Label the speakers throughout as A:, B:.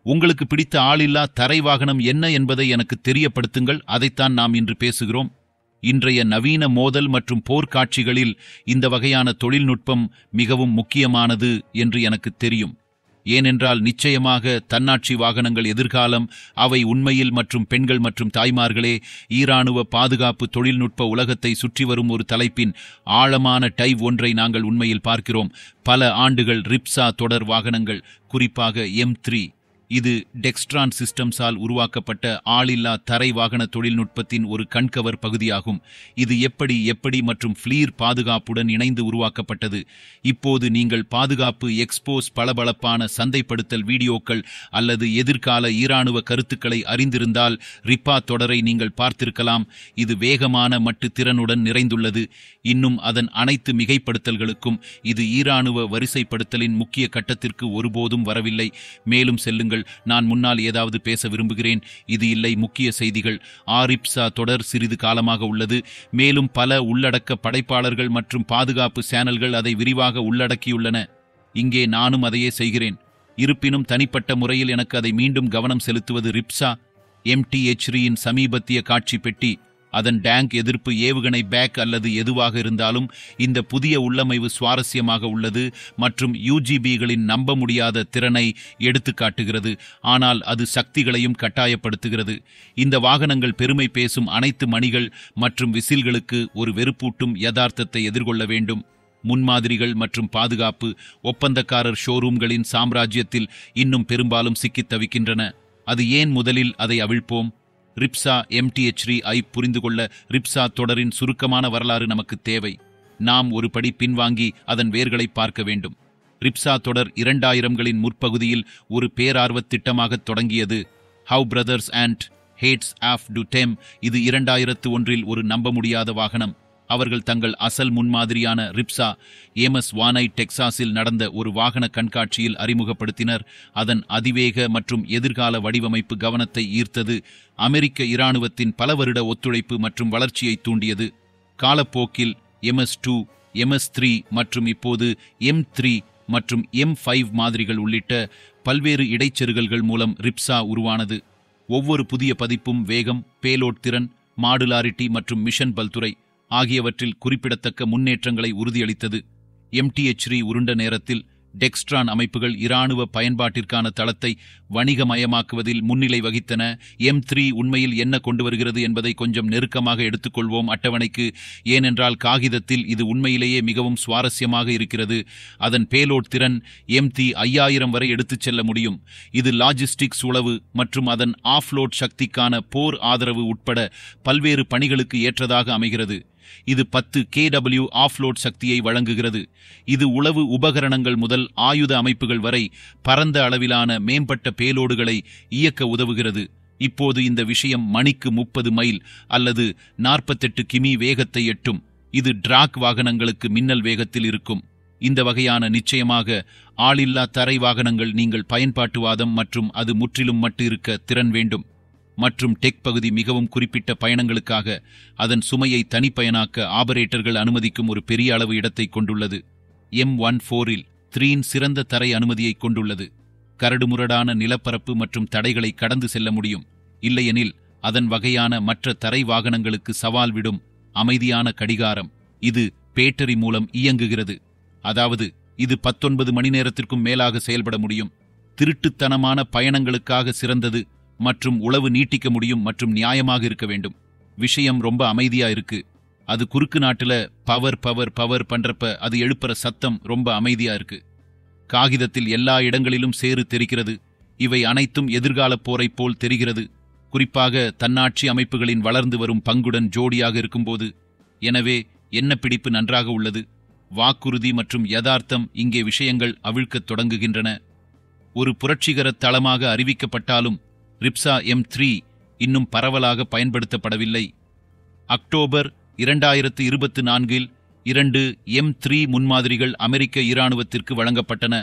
A: உங்களுக்கு பிடித்த ஆளில்லா தரை வாகனம் என்ன என்பதை எனக்கு தெரியப்படுத்துங்கள். அதைத்தான் நாம் இன்று பேசுகிறோம். இன்றைய நவீன மோதல் மற்றும் போர்க்காட்சிகளில் இந்த வகையான தொழில்நுட்பம் மிகவும் முக்கியமானது என்று எனக்கு தெரியும். ஏனென்றால் நிச்சயமாக தன்னாட்சி வாகனங்கள் எதிர்காலம். அவை உண்மையில் மற்றும் பெண்கள் மற்றும் தாய்மார்களே, ஈரானுவ பாதுகாப்பு தொழில்நுட்ப உலகத்தை சுற்றி வரும் ஒரு தலைப்பின் ஆழமான டைவ் ஒன்றை நாங்கள் உண்மையில் பார்க்கிறோம். பல ஆண்டுகள் ரிப்சா தொடர் வாகனங்கள், குறிப்பாக M3, இது டெக்ஸ்ட்ரான் சிஸ்டம்ஸால் உருவாக்கப்பட்ட ஆளில்லா தரை வாகன தொழில்நுட்பத்தின் ஒரு கண்கவர் பகுதியாகும். இது எப்படி மற்றும் ஃப்ளீர் பாதுகாப்புடன் இணைந்து உருவாக்கப்பட்டது. இப்போது நீங்கள் பாதுகாப்பு எக்ஸ்போஸ், பளபளப்பான சந்தைப்படுத்தல் வீடியோக்கள் அல்லது எதிர்கால ஈரானுவ கருத்துக்களை அறிந்திருந்தால் ரிப்பா தொடரை நீங்கள் பார்த்திருக்கலாம். இது வேகமான மட்டு திறனுடன் நிறைந்துள்ளது. இன்னும் அதன் அனைத்து மிகைப்படுத்தல்களுக்கும் இது ஈரானுவ வரிசைப்படுத்தலின் முக்கிய கட்டத்திற்கு ஒருபோதும் வரவில்லை. மேலும் செல்லுங்கள், நான் முன்னால் ஏதாவது பேச விரும்புகிறேன். இது இல்லை முக்கிய செய்திகள். ரிப்சா தொடர் சிறிது காலமாக உள்ளது. மேலும் பல உள்ளடக்க படைப்பாளர்கள் மற்றும் பாதுகாப்பு சேனல்கள் அதை விரிவாக உள்ளடக்கியுள்ளன. இங்கே நானும் அதையே செய்கிறேன். இருப்பினும் தனிப்பட்ட முறையில் எனக்கு அதை மீண்டும் கவனம் செலுத்துவது ரிப்சா MTH-3 சமீபத்திய காட்சி பெட்டி. அதன் டேங்க் எதிர்ப்பு ஏவுகணை பேக் அல்லது எதுவாக இருந்தாலும் இந்த புதிய உள்ளமைவு சுவாரஸ்யமாக உள்ளது மற்றும் UGBகளின் நம்ப முடியாத திறனை எடுத்துக்காட்டுகிறது. ஆனால் அது சக்திகளையும் கட்டாயப்படுத்துகிறது. இந்த வாகனங்கள் பெருமை பேசும் அனைத்து மணிகள் மற்றும் விசில்களுக்கு ஒரு வெறுப்பூட்டும் யதார்த்தத்தை எதிர்கொள்ள வேண்டும். முன்மாதிரிகள் மற்றும் பாதுகாப்பு ஒப்பந்தக்காரர் ஷோரூம்களின் சாம்ராஜ்யத்தில் இன்னும் பெரும்பாலும் சிக்கித் தவிக்கின்றன. அது ஏன் முதலில் அதை அவிழ்ப்போம்? ரிப்சா MTH-3 ஐ புரிந்து கொள்ள ரிப்சா தொடரின் சுருக்கமான வரலாறு நமக்கு தேவை. நாம் ஒரு படி பின்வாங்கி அதன் வேர்களை பார்க்க வேண்டும். ரிப்சா தொடர் 2000களின் முற்பகுதியில் ஒரு பேரார்வத் திட்டமாக தொடங்கியது. How brothers and hats off to them. இது 2001இல் ஒரு நம்ப முடியாத வாகனம். அவர்கள் தங்கள் அசல் முன்மாதிரியான ரிப்சா MS-1 ஐ டெக்சாஸில் நடந்த ஒரு வாகன கண்காட்சியில் அறிமுகப்படுத்தினர். அதன் அதிவேக மற்றும் எதிர்கால வடிவமைப்பு கவனத்தை ஈர்த்தது. அமெரிக்க இராணுவத்தின் பல வருட ஒத்துழைப்பு மற்றும் வளர்ச்சியை தூண்டியது. காலப்போக்கில் MS-2, MS-3 மற்றும் இப்போது M3 மற்றும் M5 மாதிரிகள் உள்ளிட்ட பல்வேறு இடைச்செருகல்கள் மூலம் ரிப்சா உருவானது. ஒவ்வொரு புதிய பதிப்பும் வேகம், பேலோட் திறன், மாடுலாரிட்டி மற்றும் மிஷன் பல்துறை ஆகியவற்றில் குறிப்பிடத்தக்க முன்னேற்றங்களை உறுதியளித்தது. MTH-3 உருண்ட நேரத்தில் டெக்ஸ்ட்ரான் அமைப்புகள் இராணுவ பயன்பாட்டிற்கான தளத்தை வணிகமயமாக்குவதில் முன்னிலை வகித்தன. M3 உண்மையில் என்ன கொண்டு வருகிறது என்பதை கொஞ்சம் நெருக்கமாக எடுத்துக்கொள்வோம் அட்டவணைக்கு. ஏனென்றால் காகிதத்தில் இது உண்மையிலேயே மிகவும் சுவாரஸ்யமாக இருக்கிறது. அதன் பேலோட் திறன் MT 5000 வரை எடுத்துச் செல்ல முடியும். இது லாஜிஸ்டிக்ஸ், உளவு மற்றும் அதன் ஆஃப்லோட் சக்திக்கான போர் ஆதரவு உட்பட பல்வேறு பணிகளுக்கு ஏற்றதாக அமைகிறது. இது 10 kW ஆஃப்லோட் சக்தியை வழங்குகிறது. இது உளவு உபகரணங்கள் முதல் ஆயுத அமைப்புகள் வரை பரந்த அளவிலான மேம்பட்ட பேலோடுகளை இயக்க உதவுகிறது. இப்போது இந்த விஷயம் மணிக்கு 30 மைல் அல்லது 48 கிமி வேகத்தை எட்டும். இது டிராக் வாகனங்களுக்கு மின்னல் வேகத்தில் இருக்கும். இந்த வகையான நிச்சயமாக ஆளில்லா தரை வாகனங்கள் நீங்கள் பயன்பாட்டுவாதம் மற்றும் அது முற்றிலும் மட்டு இருக்க திறன் வேண்டும். மற்றும் டெக் பகுதி மிகவும் குறிப்பிட்ட பயணங்களுக்காக அதன் சுமையை தனிப்பயனாக்க ஆபரேட்டர்கள் அனுமதிக்கும் ஒரு பெரிய அளவு இடத்தை கொண்டுள்ளது. M14இல் 3 சிறந்த தரை அனுமதியை கொண்டுள்ளது. கரடுமுரடான நிலப்பரப்பு மற்றும் தடைகளை கடந்து செல்ல முடியும். இல்லையெனில் அதன் வகையான மற்ற தரை வாகனங்களுக்கு சவால் விடும் அமைதியான கடிகாரம். இது பேட்டரி மூலம் இயங்குகிறது. அதாவது இது 19 மணி நேரத்திற்கும் மேலாக செயல்பட முடியும். திருட்டுத்தனமான பயணங்களுக்காக சிறந்தது மற்றும் உளவு நீட்டிக்க முடியும் மற்றும் நியாயமாக இருக்க வேண்டும். விஷயம் ரொம்ப அமைதியா இருக்கு. அது குறுக்கு நாட்டுல பவர் பண்றப்ப அது எழுப்புற சத்தம் ரொம்ப அமைதியா இருக்கு. காகிதத்தில் எல்லா இடங்களிலும் சேறு தெரிகிறது. இவை அனைத்தும் எதிர்கால போரை போல் தெரிகிறது, குறிப்பாக தன்னாட்சி அமைப்புகளின் வளர்ந்து வரும் பங்குடன் ஜோடியாக இருக்கும்போது. எனவே என்ன பிடிப்பு நன்றாக உள்ளது. வாக்குறுதி மற்றும் யதார்த்தம் இங்கே விஷயங்கள் அவிழ்க்கத் தொடங்குகின்றன. ஒரு புரட்சிகர தளமாக அறிவிக்கப்பட்டாலும் ரிப்சா M3 இன்னும் பரவலாக பயன்படுத்தப்படவில்லை. அக்டோபர் 2024இல் 2 M3 முன்மாதிரிகள் அமெரிக்க இராணுவத்திற்கு வழங்கப்பட்டன.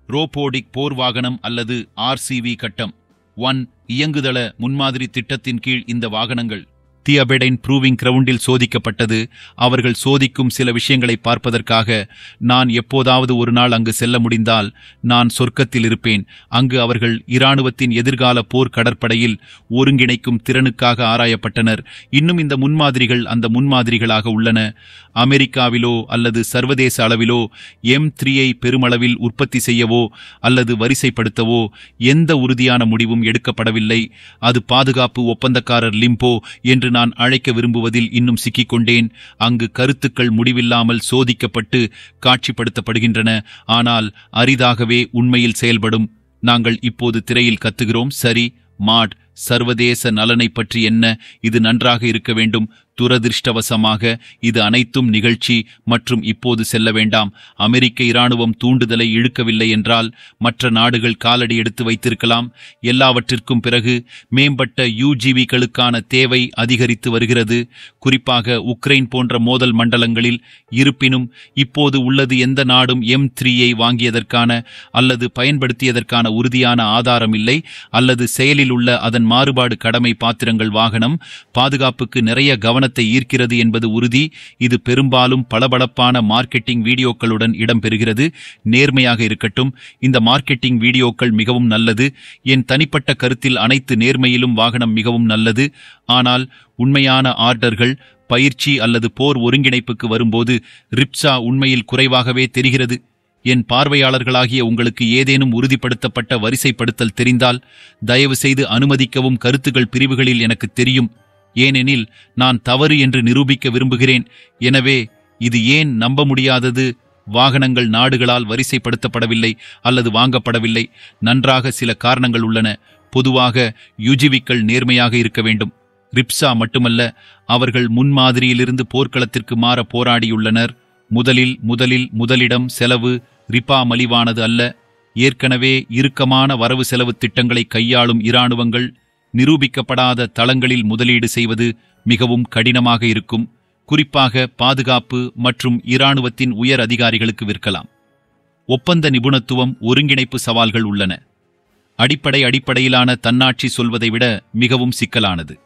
A: ரோபோடிக் போர் வாகனம் அல்லது RCV கட்டம் 1 இயங்குதள முன்மாதிரி திட்டத்தின் கீழ் இந்த வாகனங்கள் தியபெடைன் ப்ரூவிங் கிரவுண்டில் சோதிக்கப்பட்டது. அவர்கள் சோதிக்கும் சில விஷயங்களை பார்ப்பதற்காக நான் எப்போதாவது ஒரு நாள் அங்கு செல்ல முடிந்தால் நான் சொர்க்கத்தில் இருப்பேன். அங்கு அவர்கள் இராணுவத்தின் எதிர்கால போர் கடற்படையில் ஒருங்கிணைக்கும் திறனுக்காக ஆராயப்பட்டனர். இன்னும் இந்த முன்மாதிரிகள் அந்த முன்மாதிரிகளாக உள்ளன. அமெரிக்காவிலோ அல்லது சர்வதேச அளவிலோ M3ஐ பெருமளவில் உற்பத்தி செய்யவோ அல்லது வரிசைப்படுத்தவோ எந்த உறுதியான முடிவும் எடுக்கப்படவில்லை. அது பாதுகாப்பு ஒப்பந்தக்காரர் லிம்போ என்று நான் அழைக்க விரும்புவதில் இன்னும் சிக்கிக்கொண்டேன். அங்கு கருத்துக்கள் முடிவில்லாமல் சோதிக்கப்பட்டு காட்சிப்படுத்தப்படுகின்றன, ஆனால் அரிதாகவே உண்மையில் செயல்படும். நாங்கள் இப்போது திரையில் கத்துகிறோம். சரி மாட், சர்வதேச நலனை பற்றி என்ன? இது நன்றாக இருக்க வேண்டும். துரதிருஷ்டவசமாக இது அனைத்தும் நிகழ்ச்சி மற்றும் இப்போது செல்ல வேண்டாம். அமெரிக்க இராணுவம் தூண்டுதலை இழுக்கவில்லை என்றால் மற்ற நாடுகள் காலடி எடுத்து வைத்திருக்கலாம். எல்லாவற்றிற்கும் பிறகு மேம்பட்ட UGVகளுக்கான தேவை அதிகரித்து வருகிறது, குறிப்பாக உக்ரைன் போன்ற மோதல் மண்டலங்களில். இருப்பினும் இப்போது உள்ளது எந்த நாடும் M3ஐ வாங்கியதற்கான அல்லது பயன்படுத்தியதற்கான உறுதியான ஆதாரம் இல்லை, அல்லது செயலில் உள்ள அதன் மாறுபாடு கடமை பாத்திரங்கள் வாகனம் பாதுகாப்புக்கு நிறைய கவனத்தை ஈர்க்கிறது என்பது உறுதி. இது பெரும்பாலும் பளபளப்பான மார்க்கெட்டிங் வீடியோக்களுடன் இடம்பெறுகிறது. நேர்மையாக இருக்கட்டும், இந்த மார்க்கெட்டிங் வீடியோக்கள் மிகவும் நல்லது. என் தனிப்பட்ட கருத்தில் அனைத்து நேர்மையிலும் வாகனம் மிகவும் நல்லது. ஆனால் உண்மையான ஆர்டர்கள், பயிற்சி அல்லது போர் ஒருங்கிணைப்புக்கு வரும்போது ரிப்சா உண்மையில் குறைவாகவே தெரிகிறது. என் பார்வையாளர்களாகிய உங்களுக்கு ஏதேனும் உறுதிப்படுத்தப்பட்ட வரிசைப்படுத்தல் தெரிந்தால் தயவு செய்து அனுமதிக்கவும். கருத்துகள் பிரிவுகளில் எனக்கு தெரியும், ஏனெனில் நான் தவறு என்று நிரூபிக்க விரும்புகிறேன். எனவே இது ஏன் நம்ப முடியாதது? வாகனங்கள் நாடுகளால் வரிசைப்படுத்தப்படவில்லை அல்லது வாங்கப்படவில்லை. நன்றாக சில காரணங்கள் உள்ளன. பொதுவாக UGVக்கள் நேர்மையாக இருக்க வேண்டும். ரிப்சா மட்டுமல்ல, அவர்கள் முன்மாதிரியிலிருந்து போர்க்களத்திற்கு மாற போராடியுள்ளனர். முதலிடம் செலவு ரிப்பா மலிவானது அல்ல. ஏற்கனவே இறுக்கமான வரவு செலவு திட்டங்களை கையாளும் இராணுவங்கள் நிரூபிக்கப்படாத தளங்களில் முதலீடு செய்வது மிகவும் கடினமாக இருக்கும். குறிப்பாக பாதுகாப்பு மற்றும் இராணுவத்தின் உயர் அதிகாரிகளுக்கு விற்கலாம். ஒப்பந்த நிபுணத்துவம், ஒருங்கிணைப்பு சவால்கள் உள்ளன. அடிப்படையிலான தன்னாட்சி சொல்வதை விட மிகவும் சிக்கலானது.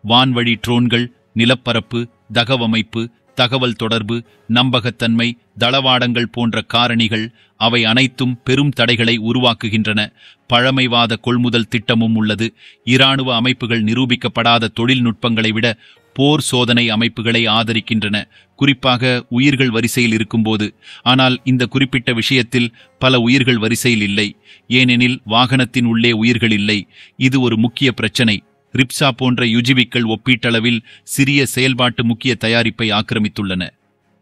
A: வான்வழி ட்ரோன்கள், நிலப்பரப்பு தகவமைப்பு, தகவல் தொடர்பு, நம்பகத்தன்மை, தளவாடங்கள் போன்ற காரணிகள், அவை அனைத்தும் பெரும் தடைகளை உருவாக்குகின்றன. பழமைவாத கொள்முதல் திட்டமும் உள்ளது. இராணுவ அமைப்புகள் நிரூபிக்கப்படாத தொழில்நுட்பங்களை விட போர் சோதனை அமைப்புகளை ஆதரிக்கின்றன, குறிப்பாக உயிர்கள் வரிசையில் இருக்கும்போது. ஆனால் இந்த குறிப்பிட்ட விஷயத்தில் பல உயிர்கள் வரிசையில் இல்லை, ஏனெனில் வாகனத்தின் உள்ளே உயிர்கள் இல்லை. இது ஒரு முக்கிய பிரச்சனை. ரிப்சா போன்ற UGVக்கள் ஒப்பீட்டளவில் சிறிய செயல்பாட்டு முக்கிய தயாரிப்பை ஆக்கிரமித்துள்ளன.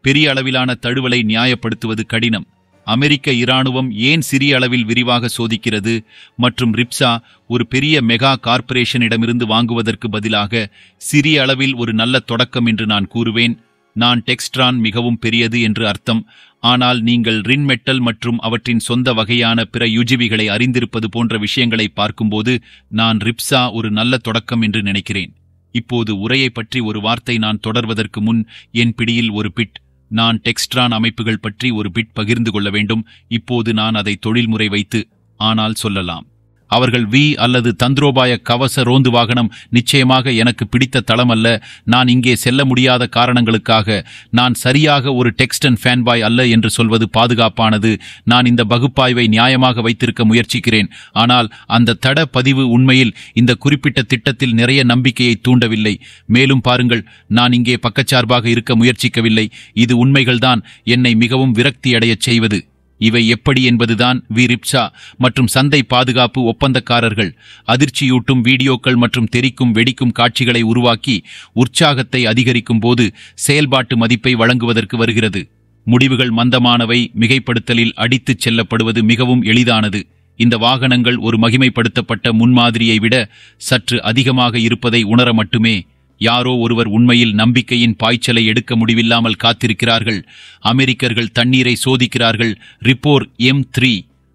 A: பெரிய அளவிலான தழுவலை நியாயப்படுத்துவது கடினம். அமெரிக்க இராணுவம் ஏன் சிறிய அளவில் விரிவாக சோதிக்கிறது மற்றும் ரிப்சா ஒரு பெரிய மெகா கார்ப்பரேஷனிடமிருந்து வாங்குவதற்கு பதிலாக சிறிய அளவில் ஒரு நல்ல தொடக்கம் என்று நான் கூறுவேன். நான் டெக்ஸ்ட்ரான் மிகவும் பெரியது என்று அர்த்தம், ஆனால் நீங்கள் ரின்மெட்டல் மற்றும் அவற்றின் சொந்த வகையான பிற UGVகளை அறிந்திருப்பது போன்ற விஷயங்களை பார்க்கும்போது நான் ரிப்சா ஒரு நல்ல தொடக்கம் என்று நினைக்கிறேன். இப்போது உரையை பற்றி ஒரு வார்த்தை. நான் தொடர்வதற்கு முன் என் பிடியில் ஒரு பிட். நான் டெக்ஸ்ட்ரான் அமைப்புகள் பற்றி ஒரு பிட் பகிர்ந்து கொள்ள வேண்டும். இப்போது நான் அதை தொழில்முறை வைத்து ஆனால் சொல்லலாம். அவர்கள் அல்லது தந்திரோபாய கவச ரோந்து வாகனம் நிச்சயமாக எனக்கு பிடித்த தளம் அல்ல. நான் இங்கே செல்ல முடியாத காரணங்களுக்காக நான் சரியாக ஒரு டெக்ஸ்டன் ஃபேன்பாய் அல்ல என்று சொல்வது பாதுகாப்பானது. நான் இந்த பகுப்பாய்வை நியாயமாக வைத்திருக்க முயற்சிக்கிறேன், ஆனால் அந்த தட பதிவு உண்மையில் இந்த குறிப்பிட்ட திட்டத்தில் நிறைய நம்பிக்கையை தூண்டவில்லை. மேலும் பாருங்கள், நான் இங்கே பக்கச்சார்பாக இருக்க முயற்சிக்கவில்லை. இது உண்மைகள்தான் என்னை மிகவும் விரக்தியடையச் செய்வது. இவை எப்படி என்பதுதான் ரிப்சா மற்றும் சந்தை பாதுகாப்பு ஒப்பந்தக்காரர்கள் அதிர்ச்சியூட்டும் வீடியோக்கள் மற்றும் தெரிக்கும் வெடிக்கும் காட்சிகளை உருவாக்கி உற்சாகத்தை அதிகரிக்கும் போது செயல்பாட்டு மதிப்பை வழங்குவதற்கு வருகிறது. முடிவுகள் மந்தமானவை. மிகைப்படுத்தலில் அடித்துச் செல்லப்படுவது மிகவும் எளிதானது. இந்த வாகனங்கள் ஒரு மகிமைப்படுத்தப்பட்ட முன்மாதிரியை விட சற்று அதிகமாக இருப்பதை உணர மட்டுமே. யாரோ ஒருவர் உண்மையில் நம்பிக்கையின் பாய்ச்சலை எடுக்க முடிவில்லாமல் காத்திருக்கிறார்கள். அமெரிக்கர்கள் தண்ணீரை சோதிக்கிறார்கள். ரிப்போர் M3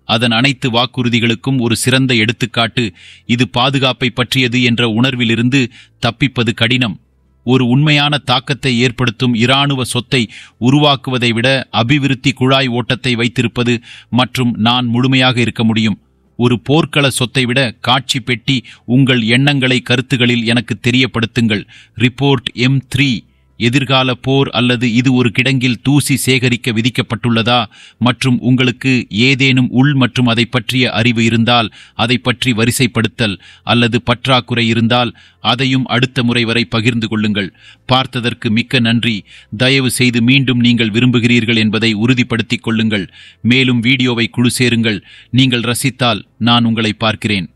A: அதன் அனைத்து வாக்குறுதிகளுக்கும் ஒரு சிறந்த எடுத்துக்காட்டு. இது பாதுகாப்பை பற்றியது என்ற உணர்விலிருந்து தப்பிப்பது கடினம். ஒரு உண்மையான தாக்கத்தை ஏற்படுத்தும் இராணுவ சொத்தை உருவாக்குவதை விட அபிவிருத்தி குழாய் ஓட்டத்தை வைத்திருப்பது மற்றும் நான் முழுமையாக இருக்க முடியும். ஒரு போர்க்கள சொத்தை விட காட்சி பெட்டி உங்கள் எண்ணங்களை கருத்துகளில் எனக்கு தெரியப்படுத்துங்கள். Report M3. எதிர்கால போர் அல்லது இது ஒரு கிடங்கில் தூசி சேகரிக்க விதிக்கப்பட்டுள்ளதா? மற்றும் உங்களுக்கு ஏதேனும் உள் மற்றும் அதை பற்றிய அறிவு இருந்தால் அதை பற்றி வரிசைப்படுத்தல் அல்லது பற்றாக்குறை இருந்தால் அதையும் அடுத்த முறை வரை பகிர்ந்து கொள்ளுங்கள். பார்த்ததற்கு மிக்க நன்றி. தயவு செய்து மீண்டும் நீங்கள் விரும்புகிறீர்கள் என்பதை உறுதிப்படுத்திக் கொள்ளுங்கள். மேலும் வீடியோவை குழு சேருங்கள். நீங்கள் ரசித்தால் நான் உங்களை பார்க்கிறேன்.